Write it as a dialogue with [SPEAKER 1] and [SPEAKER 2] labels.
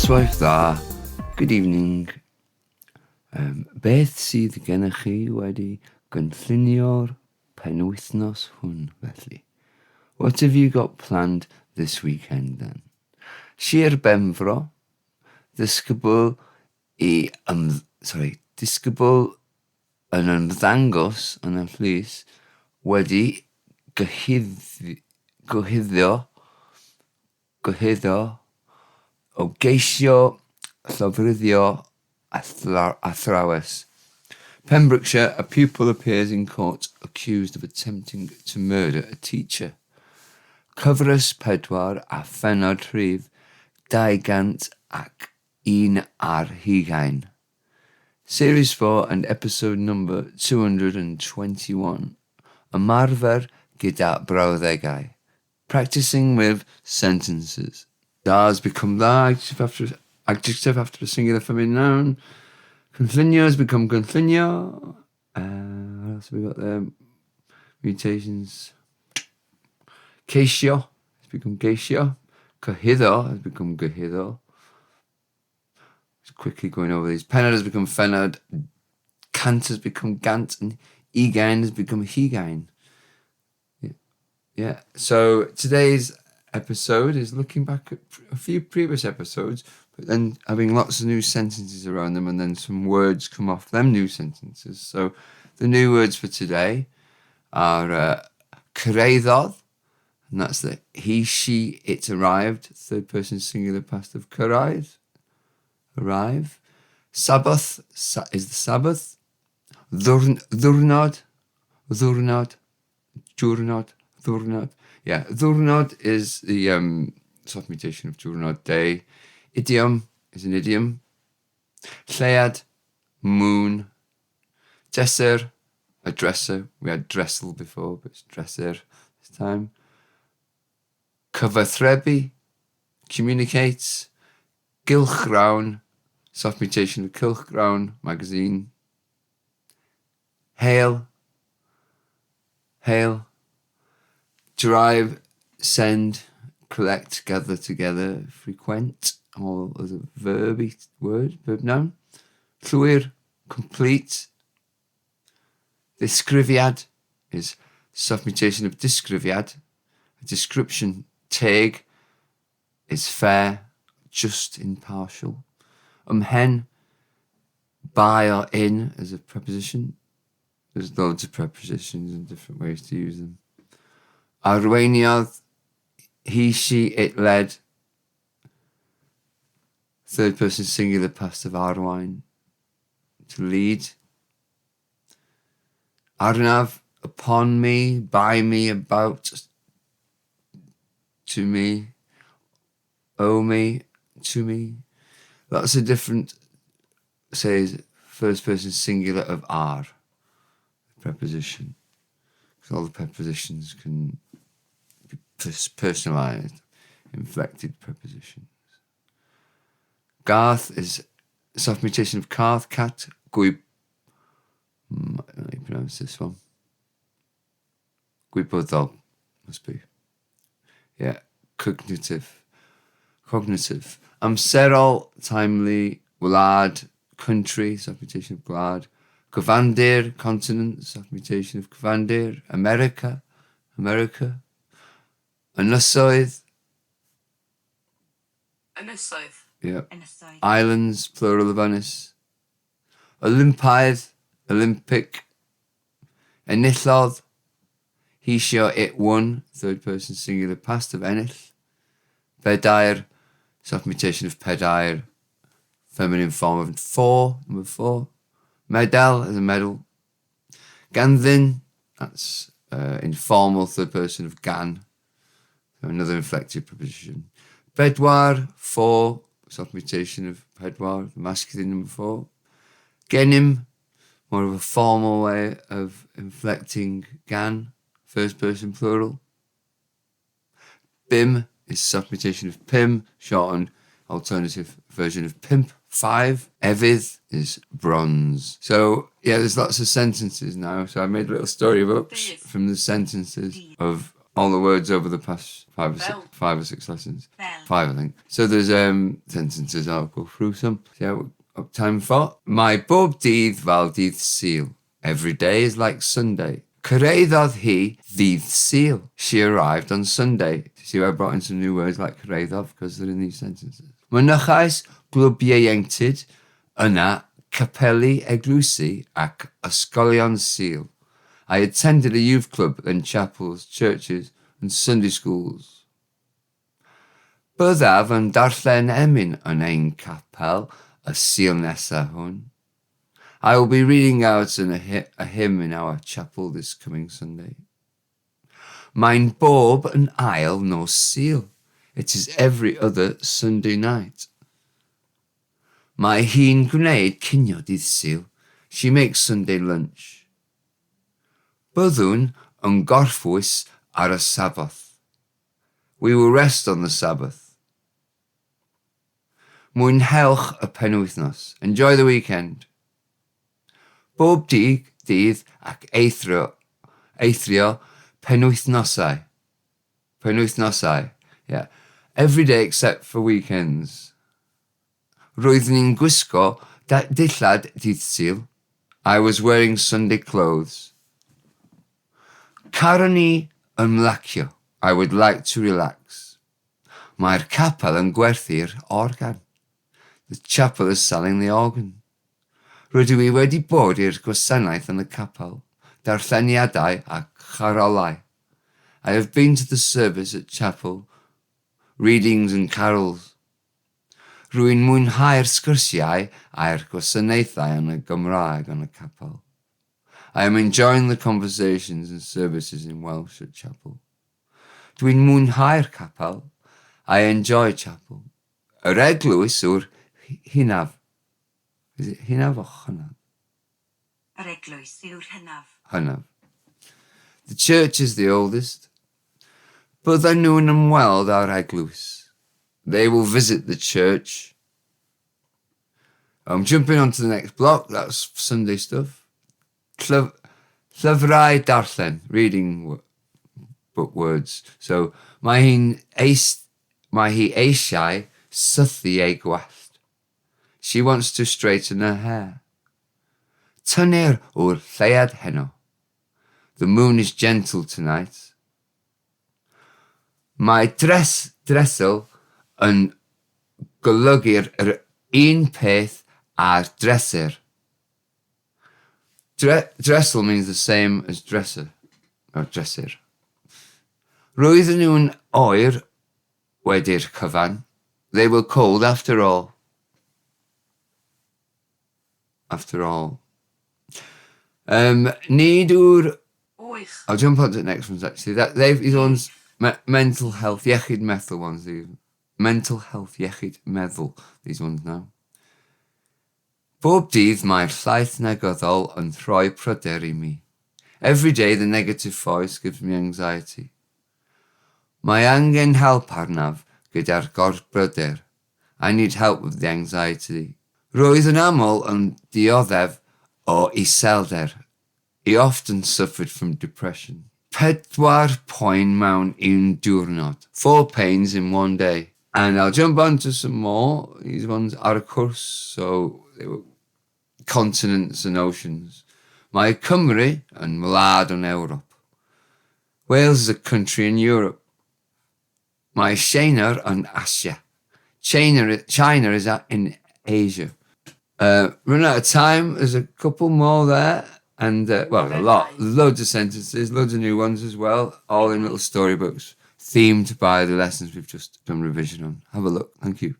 [SPEAKER 1] Noswaith dda, good evening. Beth sydd gennych chi wedi'i gynllunio'r penwythnos hwn felly? What have you got planned this weekend then? Sir Benfro, Disgybl Disgybl yn ymddangos yn y llys wedi gyhuddo o geisio, llofruddio, athrawes. Pembrokeshire, a pupil appears in court accused of attempting to murder a teacher. Cyfres 4 a phennod rhif 200 ac 1 ar hugain. Series 4 and episode number 221. Ymarfer gyda Brawddegau. Practising with sentences. Da has become da, adjective after a singular feminine noun. Gynllunio has become gynllunio. What else have we got there? Mutations. Geisio has become geisio. Gyhuddo has become gyhuddo. Just quickly going over these. Penod has become fennod. Gant has become gant. And hugain has become hugain. Yeah, so today's episode is looking back at a few previous episodes, but then having lots of new sentences around them, and then some words come off them new sentences. So the new words for today are cyrraeddodd, and that's the he, she, it arrived, third person singular past of cyrraedd, arrive. Sabbath is the Sabbath. Ddiwrnod. Yeah, ddiwrnod is the soft mutation of diwrnod, day. Idiom is an idiom. Lleuad, moon. Dresser, a dresser. We had dressel before, but it's dresser this time. Cyfathrebu, communicates. Gylchgrawn, soft mutation of cylchgrawn, magazine. Hail. Drive, send, collect, gather together, frequent, all as a verb noun. Llwyr, complete. Disgrifiad is soft mutation of disgrifiad. A description, teg, is fair, just, impartial. Hen, by or in as a preposition. There's loads of prepositions and different ways to use them. Arweiniodd, he, she, it led. Third person singular past of arwain, to lead. Arnaf, upon me, by me, about, to me, owe me, to me. Lots of different, says, first person singular of are, preposition. Because all the prepositions can be personalised, inflected prepositions. Garth is soft mutation of carth, cat, gwib. How do you pronounce this one? Gwybodol, must be. Yeah, cognitive. Amserol, timely. Wlad, country, soft mutation of gwlad. Cyfandir, continent, soft mutation of cyfandir. America. Noswaith. Yeah. Islands, plural of ynys. Olympaidd, Olympic. Enillodd, geisio, it won, third person singular past of ennill. Pedair, soft mutation of pedair, feminine form of 4, number 4. Medal is a medal. Ganddyn, that's informal third person of gan, so another inflected preposition. Pedwar, 4, soft mutation of pedwar, masculine number 4. Genim, more of a formal way of inflecting gan, first person plural. Bim is soft mutation of pim, shortened alternative version of pimp. 5. Efydd is bronze. So yeah, there's lots of sentences now. So I made a little story of ups from the sentences of all the words over the past five or six lessons. Five, I think. So there's sentences I'll go through some. See how we've time for. Mae bob dydd fel dydd Sul. Every day is like Sunday. Cyrraeddodd hi ddydd Sul. She arrived on Sunday. See how I brought in some new words like cyrraeddodd because they're in these sentences. Mynychais glwbiau ieuenctid yna capeli eglwysi ac ysgolion Sul. I attended a youth club, then chapels, churches and Sunday schools. Byddaf yn darllen emyn yn ein capel y Sul nesa hwn. I will be reading out a hymn in our chapel this coming Sunday. Mae'n bob yn ail nos Sul. It is every other Sunday night. Mae hi'n gwneud cinio dydd Sul. She makes Sunday lunch. Byddwn yn gorffwys ar y Sabbath. We will rest on the Sabbath. Mwynhewch y penwythnos. Enjoy the weekend. Bob dydd ac eithrio penwythnosau. Penwythnosau, yeah. Every day except for weekends. Roeddwn i'n gwisgo dillad dydd Sul. I was wearing Sunday clothes. Caron ni ymlacio. I would like to relax. Mae'r capel yn gwerthu'r organ. The chapel is selling the organ. Rydw i wedi bod i'r gwasanaeth yn y capel, darlleniadau a charolau. I have been to the service at chapel, readings and carols. Rwy'n mwynhau'r sgwrsiau a'r gwasanaethau yn y Gymraeg yn y capel. I am enjoying the conversations and services in Welsh at chapel. Dwi'n mwynhau'r capel. I enjoy chapel. Yr eglwys yw'r hynaf. Is it hynaf or hynaf?
[SPEAKER 2] Yr eglwys yw'r hynaf.
[SPEAKER 1] Hynaf. The church is the oldest. Byddan nhw'n ymweld â'r eglwys. They will visit the church. I'm jumping on to the next block. That's Sunday stuff. Llyfrau darllen, reading book words. So, mae hi eisiau sythu ei gwallt. She wants to straighten her hair. Tynnu'r o'r lleiad heno. The moon is gentle tonight. Mae dresel yn golygu'r un peth a'r dresser. Dressel means the same as dresser, or dresser. Roedden nhw'n oer wedi'r cyfan. They were cold after all. After all. Nid yw'r... I'll jump on to the next ones actually. These ones, mental health, iechyd meddwl ones. Mental health, iechyd meddwl, these ones now. Bob dydd mae'r llaeth negyddol yn rhoi pryder I mi. Every day the negative voice gives me anxiety. Mae angen help arnaf gyda'r gorbryder. I need help with the anxiety. Roedd yn aml yn dioddef o iselder. He often suffered from depression. 4 poen mewn un diwrnod. 4 pains in one day. And I'll jump on to some more. These ones are a course, so they were continents and oceans. Mae Cymru yn wlad yn Ewrop. Wales is a country in Europe. Mae China yn Asia. China is in Asia. Run out of time. There's a couple more there. And, well, loads of sentences, loads of new ones as well, all in little storybooks, themed by the lessons we've just done revision on. Have a look. Thank you.